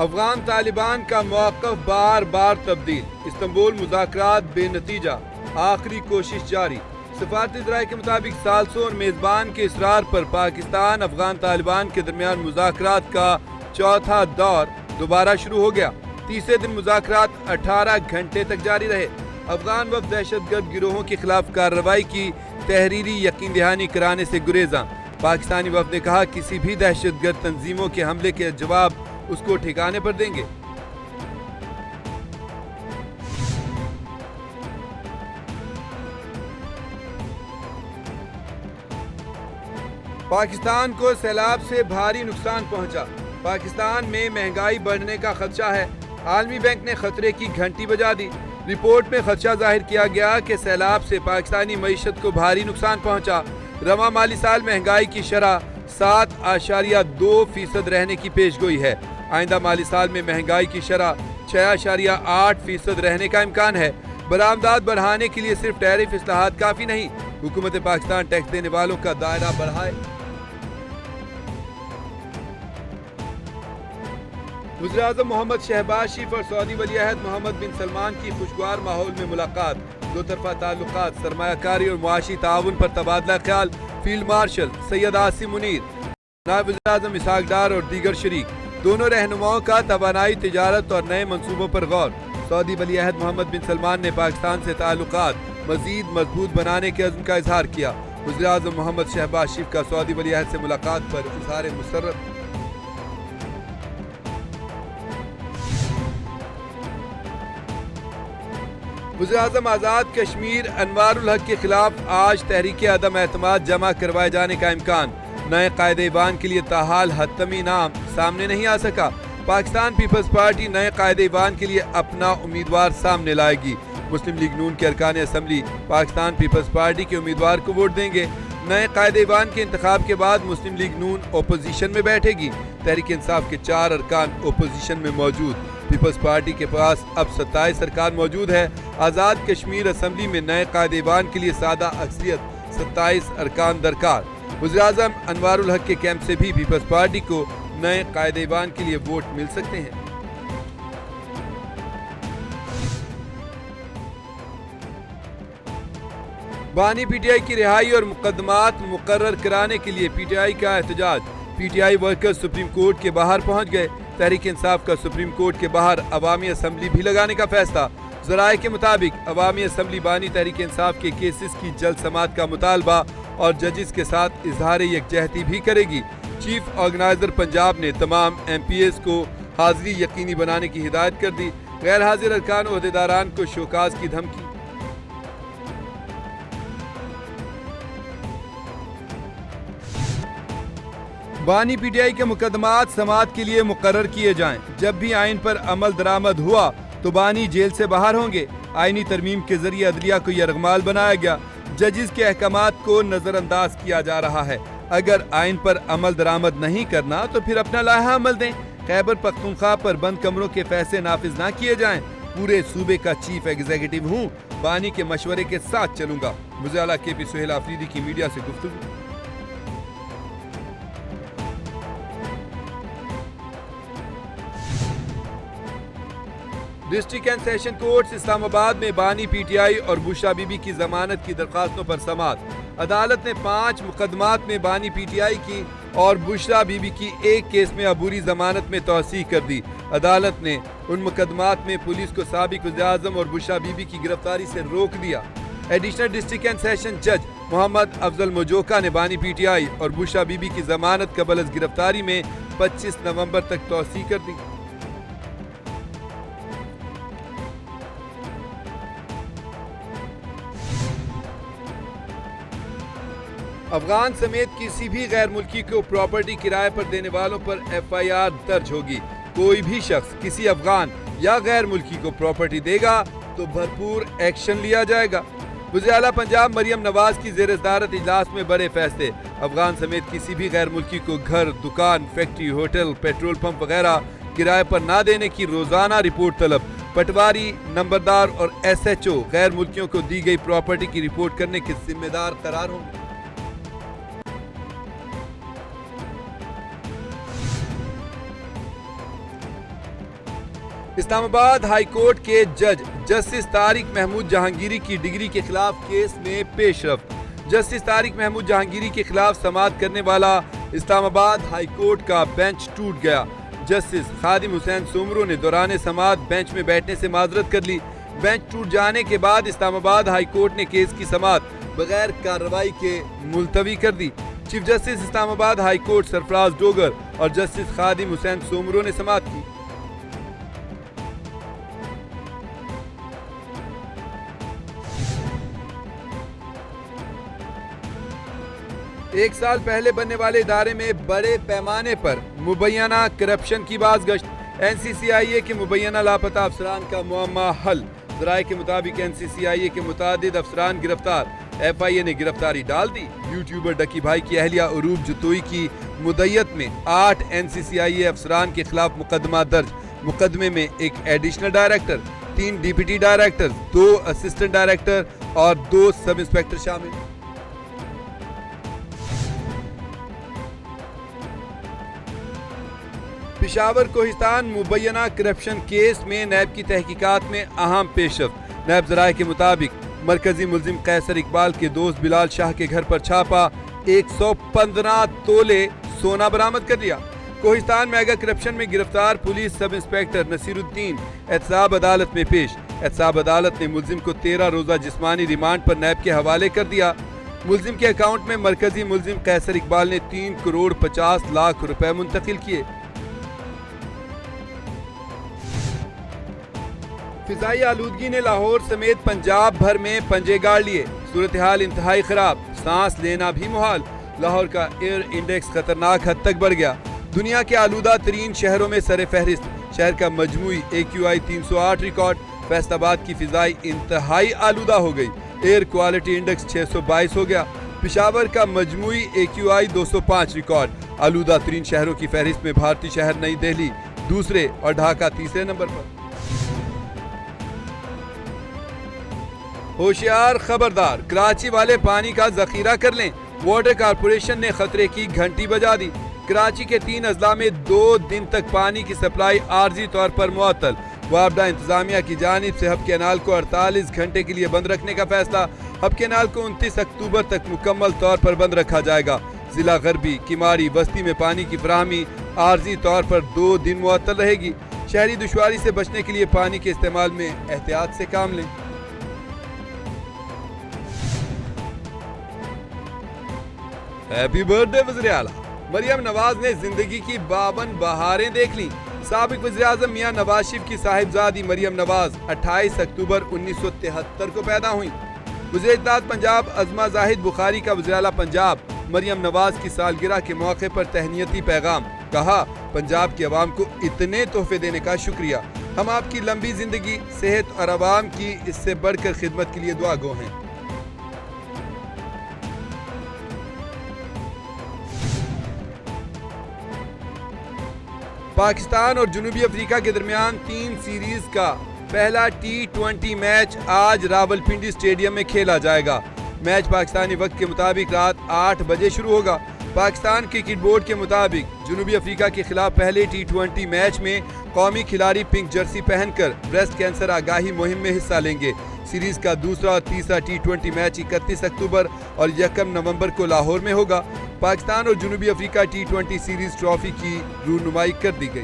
افغان طالبان کا موقف بار بار تبدیل، استنبول مذاکرات بے نتیجہ، آخری کوشش جاری۔ سفارتی ذرائع کے مطابق ثالثوں اور میزبان کے اصرار پر پاکستان افغان طالبان کے درمیان مذاکرات کا چوتھا دور دوبارہ شروع ہو گیا۔ تیسرے دن مذاکرات 18 گھنٹے تک جاری رہے۔ افغان وفد دہشت گرد گروہوں کے خلاف کارروائی کی تحریری یقین دہانی کرانے سے گریزاں۔ پاکستانی وفد نے کہا کسی بھی دہشت گرد تنظیموں کے حملے کے جواب اس کو ٹھکانے پر دیں گے۔ پاکستان کو سیلاب سے بھاری نقصان پہنچا، پاکستان میں مہنگائی بڑھنے کا خدشہ ہے۔ عالمی بینک نے خطرے کی گھنٹی بجا دی۔ رپورٹ میں خدشہ ظاہر کیا گیا کہ سیلاب سے پاکستانی معیشت کو بھاری نقصان پہنچا۔ رواں مالی سال مہنگائی کی شرح 7.2% رہنے کی پیش گوئی ہے۔ آئندہ مالی سال میں مہنگائی کی شرح 6.8% رہنے کا امکان ہے۔ برآمدات بڑھانے کے لیے صرف ٹیرف اصلاحات کافی نہیں، حکومت پاکستان ٹیکس دینے والوں کا دائرہ بڑھائے۔ وزیراعظم محمد شہباز شریف اور سعودی ولی عہد محمد بن سلمان کی خوشگوار ماحول میں ملاقات، دو طرفہ تعلقات، سرمایہ کاری اور معاشی تعاون پر تبادلہ خیال۔ فیلڈ مارشل سید عاصم منیر، نائب وزیراعظم اسحاق ڈار اور دیگر شریک۔ دونوں رہنماؤں کا توانائی، تجارت اور نئے منصوبوں پر غور۔ سعودی ولی عہد محمد بن سلمان نے پاکستان سے تعلقات مزید مضبوط بنانے کے عزم کا اظہار کیا۔ وزیراعظم محمد شہباز شریف کا سعودی ولی عہد سے ملاقات پر اظہار مسرت۔ وزیراعظم آزاد کشمیر انوار الحق کے خلاف آج تحریک عدم اعتماد جمع کروائے جانے کا امکان۔ نئے قائد ایوان کے لیے تاحال حتمی نام سامنے نہیں آ سکا۔ پاکستان پیپلز پارٹی نئے قائد ایوان کے لیے اپنا امیدوار سامنے لائے گی۔ مسلم لیگ نون کے ارکان اسمبلی پاکستان پیپلز پارٹی کے امیدوار کو ووٹ دیں گے۔ نئے قائد ایوان کے انتخاب کے بعد مسلم لیگ نون اپوزیشن میں بیٹھے گی۔ تحریک انصاف کے 4 ارکان اپوزیشن میں موجود۔ پیپلز پارٹی کے پاس اب 27 ارکان موجود ہے۔ آزاد کشمیر اسمبلی میں نئے قائد ایوان کے لیے سادہ اکثریت 27 ارکان درکار۔ وزیراعظم انوار الحق کے کیمپ سے بھی پیپلز پارٹی کو نئے قائد ایوان کے لیے ووٹ مل سکتے ہیں۔ بانی پی ٹی آئی کی رہائی اور مقدمات مقرر کرانے کے لیے پی ٹی آئی کا احتجاج۔ P T I workers supreme court کے باہر پہنچ گئے۔ تحریک انصاف کا سپریم کورٹ کے باہر عوامی اسمبلی بھی لگانے کا فیصلہ۔ ذرائع کے مطابق عوامی اسمبلی بانی تحریک انصاف کے کیسز کی جلد سماعت کا مطالبہ اور ججز کے ساتھ اظہار یکجہتی بھی کرے گی۔ چیف آرگنائزر پنجاب نے تمام ایم پی ایز کو حاضری یقینی بنانے کی ہدایت کر دی۔ غیر حاضر ارکان عہدیداران کو شوکاز کی دھمکی۔ بانی پی ٹی آئی کے مقدمات سماعت کے لیے مقرر کیے جائیں۔ جب بھی آئین پر عمل درآمد ہوا تو بانی جیل سے باہر ہوں گے۔ آئینی ترمیم کے ذریعے عدلیہ کو یرغمال بنایا گیا۔ ججز کے احکامات کو نظر انداز کیا جا رہا ہے۔ اگر آئین پر عمل درآمد نہیں کرنا تو پھر اپنا لائحہ عمل دیں۔ خیبر پختونخوا پر بند کمروں کے فیصلے نافذ نہ کیے جائیں۔ پورے صوبے کا چیف ایگزیکٹو ہوں، بانی کے مشورے کے ساتھ چلوں گا۔ وزیر اعلیٰ کے پی سہیل آفریدی کی میڈیا سے گفتگو۔ ڈسٹرکٹ اینڈ سیشن کورٹس اسلام آباد میں بانی پی ٹی آئی اور بشرا بی بی کی ضمانت کی درخواستوں پر سماعت۔ عدالت نے 5 مقدمات میں بانی پی ٹی آئی کی اور بشرا بی بی کی ایک کیس میں عبوری ضمانت میں توسیع کر دی۔ عدالت نے ان مقدمات میں پولیس کو سابق وزیر اعظم اور بشرا بی بی کی گرفتاری سے روک دیا۔ ایڈیشنل ڈسٹرکٹ اینڈ سیشن جج محمد افضل مجوکا نے بانی پی ٹی آئی اور بشرا بی بی کی ضمانت قبل از گرفتاری میں 25 نومبر تک توسیع کر دی۔ افغان سمیت کسی بھی غیر ملکی کو پراپرٹی کرائے پر دینے والوں پر ایف آئی آر درج ہوگی۔ کوئی بھی شخص کسی افغان یا غیر ملکی کو پراپرٹی دے گا تو بھرپور ایکشن لیا جائے گا۔ وزیر اعلیٰ پنجاب مریم نواز کی زیر صدارت اجلاس میں بڑے فیصلے۔ افغان سمیت کسی بھی غیر ملکی کو گھر، دکان، فیکٹری، ہوٹل، پیٹرول پمپ وغیرہ کرائے پر نہ دینے کی روزانہ رپورٹ طلب۔ پٹواری، نمبردار اور ایس ایچ او غیر ملکیوں کو دی گئی پراپرٹی کی رپورٹ کرنے کے ذمہ دار قرار ہوں گے۔ اسلام آباد ہائی کورٹ کے جج جسٹس طارق محمود جہانگیری کی ڈگری کے خلاف کیس میں پیش رفت۔ جسٹس طارق محمود جہانگیری کے خلاف سماعت کرنے والا اسلام آباد ہائی کورٹ کا بینچ ٹوٹ گیا۔ جسٹس خادم حسین سومرو نے دوران سماعت بینچ میں بیٹھنے سے معذرت کر لی۔ بینچ ٹوٹ جانے کے بعد اسلام آباد ہائی کورٹ نے کیس کی سماعت بغیر کارروائی کے ملتوی کر دی۔ چیف جسٹس اسلام آباد ہائی کورٹ سرفراز ڈوگر اور جسٹس خادم حسین سومرو نے سماعت کی۔ ایک سال پہلے بننے والے ادارے میں بڑے پیمانے پر مبینہ کرپشن کی بازگشت۔ این سی سی آئی اے کے مبینہ لاپتہ افسران کا معمہ حل۔ ذرائع کے مطابق این سی سی آئی اے کے متعدد افسران گرفتار۔ ایف آئی اے نے گرفتاری ڈال دی۔ یوٹیوبر ڈکی بھائی کی اہلیہ عروب جتوئی کی مدعیت میں 8 این سی سی آئی اے افسران کے خلاف مقدمہ درج۔ مقدمے میں ایک additional director, 3 deputy director, 2 assistant director اور 2 سب انسپیکٹر شامل۔ پشاور کوہستان مبینہ کرپشن کیس میں نیب کی تحقیقات میں اہم پیش رفت۔ نیب ذرائع کے مطابق مرکزی ملزم قیصر اقبال کے دوست بلال شاہ کے گھر پر چھاپا، 115 تولے سونا برآمد کر لیا۔ کوہستان میگا کرپشن میں گرفتار پولیس سب انسپیکٹر نصیر الدین احتساب عدالت میں پیش۔ احتساب عدالت نے ملزم کو 13 روزہ جسمانی ریمانڈ پر نیب کے حوالے کر دیا۔ ملزم کے اکاؤنٹ میں مرکزی ملزم قیصر اقبال نے 3 کروڑ 50 لاکھ روپے منتقل کیے۔ فضائی آلودگی نے لاہور سمیت پنجاب بھر میں پنجے گاڑ لیے۔ صورتحال انتہائی خراب، سانس لینا بھی محال۔ لاہور کا ایئر انڈیکس خطرناک حد تک بڑھ گیا۔ دنیا کے آلودہ ترین شہروں میں سر فہرست۔ شہر کا مجموعی AQI 308 ریکارڈ۔ فیصل آباد کی فضائی انتہائی آلودہ ہو گئی، ایئر کوالٹی انڈیکس 622 ہو گیا۔ پشاور کا مجموعی AQI 205 ریکارڈ۔ آلودہ ترین شہروں کی فہرست میں بھارتی شہر نئی دہلی دوسرے اور ڈھاکہ تیسرے نمبر پر۔ ہوشیار خبردار، کراچی والے پانی کا ذخیرہ کر لیں۔ واٹر کارپوریشن نے خطرے کی گھنٹی بجا دی۔ کراچی کے 3 اضلاع میں 2 دن تک پانی کی سپلائی عارضی طور پر معطل۔ وابڈہ انتظامیہ کی جانب سے ہب کینال کو 48 گھنٹے کے لیے بند رکھنے کا فیصلہ۔ ہب کینال کو 29 اکتوبر تک مکمل طور پر بند رکھا جائے گا۔ ضلع غربی، کماری، بستی میں پانی کی فراہمی عارضی طور پر 2 دن معطل رہے گی۔ شہری دشواری سے بچنے کے لیے پانی کے استعمال میں احتیاط سے کام لیں۔ ہیپی برتھ ڈے وزیر اعلیٰ۔ مریم نواز نے زندگی کی 52 بہاریں دیکھ لیں۔ سابق وزیر اعظم میاں نواز شریف کی صاحبزادی مریم نواز 28 اکتوبر 1973 کو پیدا ہوئیں۔ وزیر اطلاعات پنجاب عظمہ زاہد بخاری کا وزیر اعلیٰ پنجاب مریم نواز کی سالگرہ کے موقع پر تہنیتی پیغام۔ کہا، پنجاب کی عوام کو اتنے تحفے دینے کا شکریہ۔ ہم آپ کی لمبی زندگی، صحت اور عوام کی اس سے بڑھ کر خدمت کے لیے دعا گو ہیں۔ پاکستان اور جنوبی افریقہ کے درمیان 3 سیریز کا پہلا T20 میچ آج راولپنڈی اسٹیڈیم میں کھیلا جائے گا۔ میچ پاکستانی وقت کے مطابق رات 8 بجے شروع ہوگا۔ پاکستان کرکٹ بورڈ کے مطابق جنوبی افریقہ کے خلاف پہلے T20 میچ میں قومی کھلاڑی پنک جرسی پہن کر بریسٹ کینسر آگاہی مہم میں حصہ لیں گے۔ سیریز کا دوسرا اور تیسرا T20 میچ 31 اکتوبر اور 1 نومبر کو لاہور میں ہوگا۔ پاکستان اور جنوبی افریقہ T20 سیریز ٹرافی کی رونمائی کر دی گئی۔